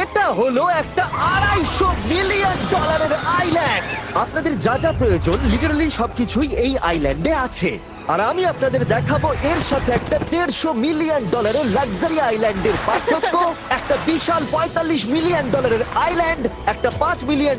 এটা হলো একটা $250 মিলিয়ন আইল্যান্ড। আপনাদের যা যা প্রয়োজন লিটারালি সবকিছুই এই আইল্যান্ডে আছে। আর আমি আপনাদের দেখাবো এর সাথে একটা $150 মিলিয়ন লাক্সারি আইল্যান্ডের পার্থক্য, একটা বিশাল $45 মিলিয়ন আইল্যান্ড, একটা $5 মিলিয়ন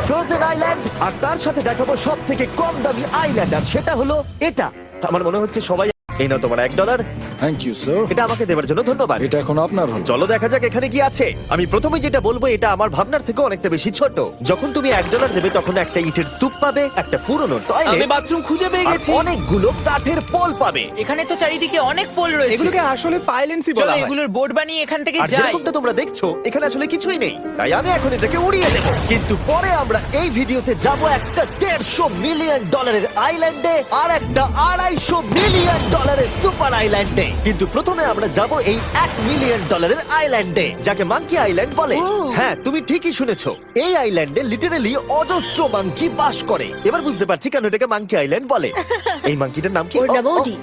ফ্রোজেন আইল্যান্ড, আর তার সাথে দেখাবো সব থেকে কম দামি আইল্যান্ড, আর সেটা হলো এটা। আমার মনে হচ্ছে সবাই এই নাও তোমার $1। Thank you sir. এটা আমাকে দেওয়ার জন্য ধন্যবাদ। এটা এখন আপনার হল। চলো দেখা যাক এখানে কি আছে। আমি প্রথমে যেটা বলবো এটা আমার ভাবনার থেকে অনেকটা বেশি ছোট। যখন তুমি $1 দেবে তখন একটা ইটের স্তূপ পাবে, একটা পুরনো আমি টয়লেট, বাথরুম খুঁজে পেয়ে আর গেছি। অনেকগুলো কাঠের পোল পাবে। এখানে তো চারিদিকে অনেক পোল রয়েছে। এগুলোকে আসলে পাইলেন্সি চলো বলা হয়। এগুলোর বোর্ড বানিয়ে এখান থেকে আর যাই। যেরকমটা তোমরা দেখছো এখানে আসলে কিছুই নেই, তাই আমি এখন এটাকে উড়িয়ে দেবো। কিন্তু পরে আমরা এই ভিডিওতে যাব একটা $150 মিলিয়ন আইল্যান্ডে আর একটা $250 মিলিয়ন সুপার আইল্যান্ডে। কিন্তু প্রথমে আমরা যাব এই $1 মিলিয়ন আইল্যান্ডে, যাকে মাঙ্কি আইল্যান্ড বলে। হ্যাঁ, তুমি ঠিকই শুনেছো, এই আইল্যান্ডে লিটারালি অজস্র মাঙ্কি বাস করে। এবার বুঝতে পারছি কেন এটাকে মাঙ্কি আইল্যান্ড বলে। এই মাঙ্কিটার নাম কি? ওর নাম ওডি।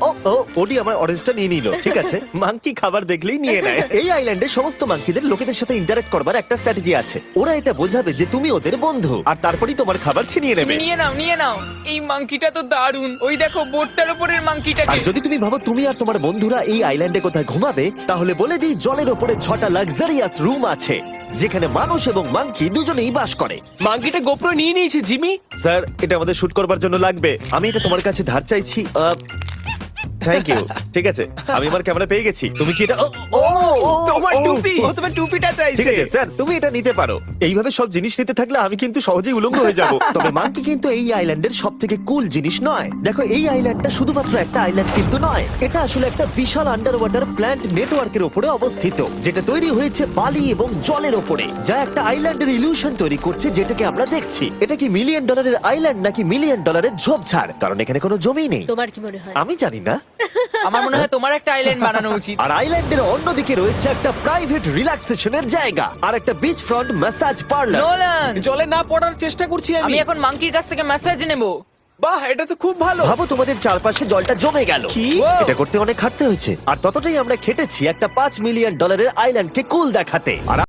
ওডি আমার অরেঞ্জটা নিয়ে নিল। ঠিক আছে, মাঙ্কি খাবার দেখলেই নিয়ে নেয়। এই আইল্যান্ডে সমস্ত মাঙ্কিদের লোকেদের সাথে ইন্টারঅ্যাক্ট করবার একটা স্ট্র্যাটেজি আছে। ওরা এটা বোঝাবে যে তুমি ওদের বন্ধু, আর তারপরেই তোমার খাবার ছিনিয়ে নেবে। নিয়ে নাও নিয়ে নাও। এই মাংকিটা তো দারুণ। ওই দেখো বোর্ডটার উপরের আর মাংকিটাকে। যদি তুমি ভাবো তুমি আর তোমার বন্ধুরা এই আইল্যান্ডে কোথায় ঘুমাবে, তাহলে বলে দিই জলের ওপরে 6টা লাক্সারিয়াস রুম আছে, যেখানে মানুষ এবং মাঙ্কি দুজনেই বাস করে। মাঙ্কিটা গোপ্রো নিয়ে নিয়েছে জিমি। স্যার, এটা আমাদের শুট করবার জন্য লাগবে। আমি এটা তোমার কাছে ধার চাইছি। Thank you. ঠিক আছে, আমি আমার ক্যামেরা পেয়ে গেছি। তুমি কি এটা তোমার টুপি। ও তোমার টুপিটা ঠিক চাইছে। আছে স্যার, তুমি এটা নিতে পারো। এইভাবে সব জিনিস নিতে থাকলে আমি কিন্তু সহজেই উলঙ্গ হয়ে যাব। তবে মাঙ্কি কিন্তু এই আইল্যান্ডের সব থেকে কুল জিনিস নয়। দেখো, এই আইল্যান্ডটা শুধুমাত্র একটা আইল্যান্ড কিন্তু নয়, এটা আসলে একটা বিশাল আন্ডার ওয়াটার প্ল্যান্ট নেটওয়ার্কের উপরে অবস্থিত, যেটা তৈরি হয়েছে বালি এবং জলের উপরে, যা একটা আইল্যান্ডের ইলিউশন তৈরি করছে, যেটাকে আমরা দেখছি। এটা কি $1 মিলিয়ন আইল্যান্ড নাকি $1 মিলিয়ন ঝোপঝাড়? কারণ এখানে কোনো জমি নেই। তোমার কি মনে হয়? আমি জানি না। আমার মনে হয় তোমার একটা আইল্যান্ড বানানো উচিত। আর আইল্যান্ডের অন্যদিকে রয়েছে একটা প্রাইভেট রিল্যাক্সেশনের জায়গা আর একটা beach front massage parlour. Nolan, জলে না পড়ার চেষ্টা করছি আমি আমি। এখন মাংকির কাছ থেকে মেসেজ নেব। বাহ, এটা তো খুব ভালো। ভাবো তোমাদের চারপাশে জলটা জমে গেল। কি? এটা করতে অনেক খাটতে হয়েছে, আর ততটাই আমরা খেটেছি একটা $5 মিলিয়ন আইল্যান্ডকে কুল দেখাতে। আর